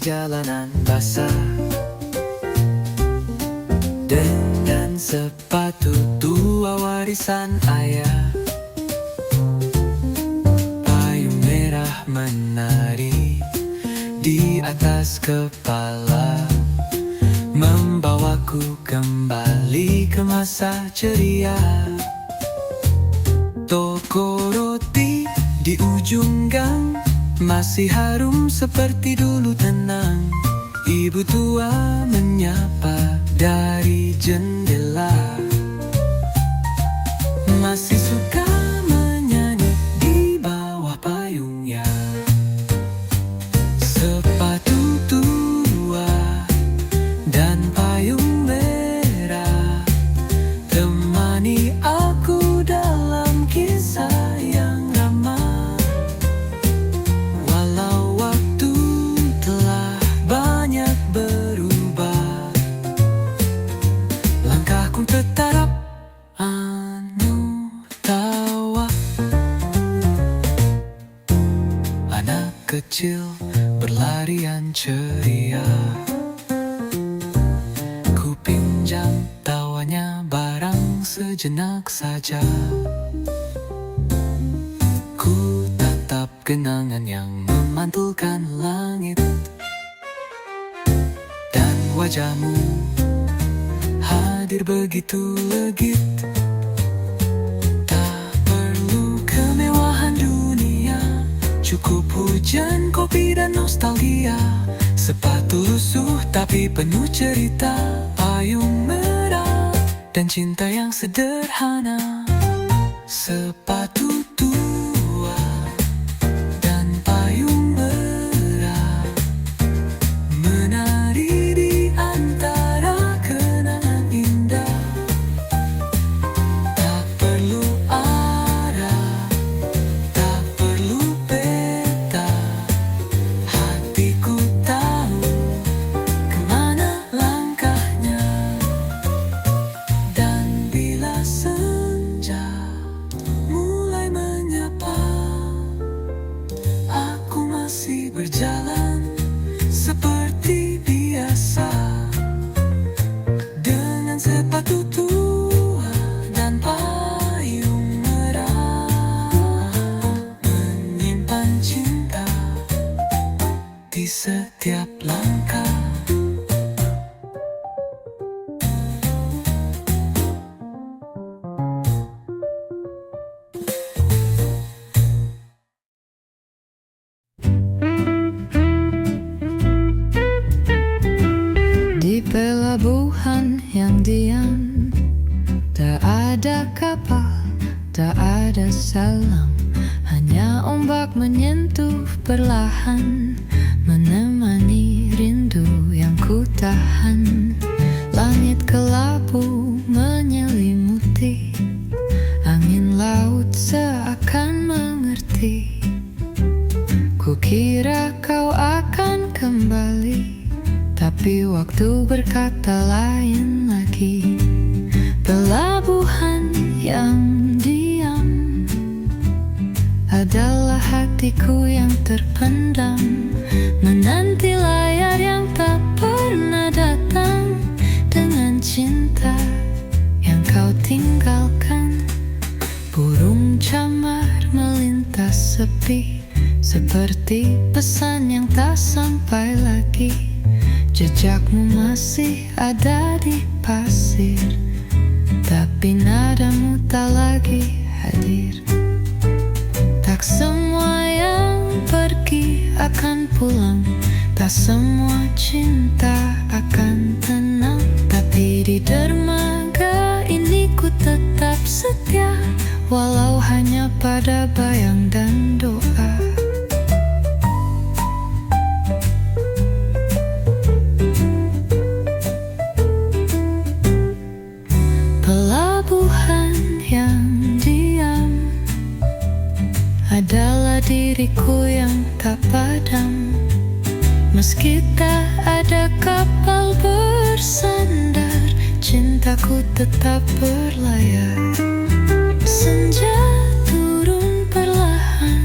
jalanan basah, dengan sepatu tua warisan ayah. Payung merah menari di atas kepala, membawaku kembali ke masa ceria. Toko roti di ujung gang masih harum seperti dulu, tenang. Ibu tua menyapa dari jendela, masih suka menyanyi di bawah payungnya. Sepatu tua dan payung merah temani aku dalam kisah yang ramah. Walau waktu telah banyak berubah, langkahku tetap tawa. Anak kecil berlarian ceria, ku pinjam tawanya barang sejenak saja. Ku tatap kenangan yang memantulkan langit, dan wajahmu hadir begitu legit. Tak perlu kemewahan dunia, cukup hujan, kopi, dan nostalgia. Sepatu lusuh tapi penuh cerita, payung merah dan cinta yang sederhana. Sepatu tua dan payung merah menari di antara kenangan indah. Tak perlu arah, tak perlu peta, hatiku tahu kemana langkahnya. Dan bila senja mulai menyapa, aku masih berjalan seperti biasa, dengan sepatu tua dan payung merah, menyimpan cinta di setiap langkah. Di pelabuhan yang diam, tak ada kapal, tak ada salam, hanya ombak menyentuh perlahan, menemani rindu yang ku tahan. Langit kelabu menyelimuti, angin laut seakan mengerti. Kukira kau akan kembali, tapi waktu berkata lain lagi. Pelabuhan yang diam adalah hatiku yang terpendam, menanti layar yang tak pernah datang, dengan cinta yang kau tinggalkan. Burung camar melintas sepi, seperti pesan yang tak sampai lagi. Jejakmu masih ada di pasir, tapi nadamu tak lagi hadir. Tak semua yang pergi akan pulang, tak semua cinta akan tenang. Tapi di dermaga ini ku tetap setia, walau hanya pada bayang dan doa. Pelabuhan yang diam adalah diriku yang tak padam. Meski tak ada kapal bersandar, cintaku tetap berlayar. Senja turun perlahan,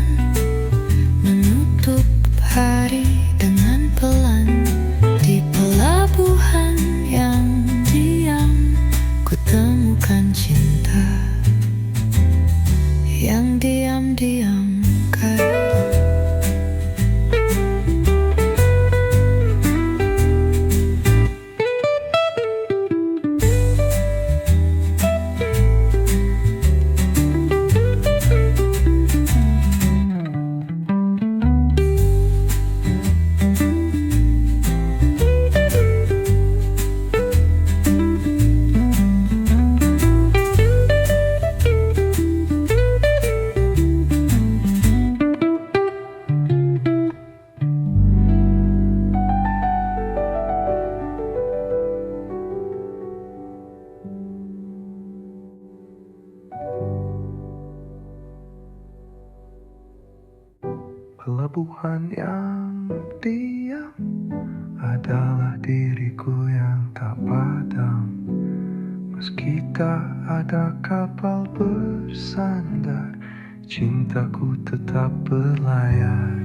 menutup hari dengan pelan. pelabuhan yang diam adalah diriku yang tak padam. Meski tak ada kapal bersandar, cintaku tetap berlayar.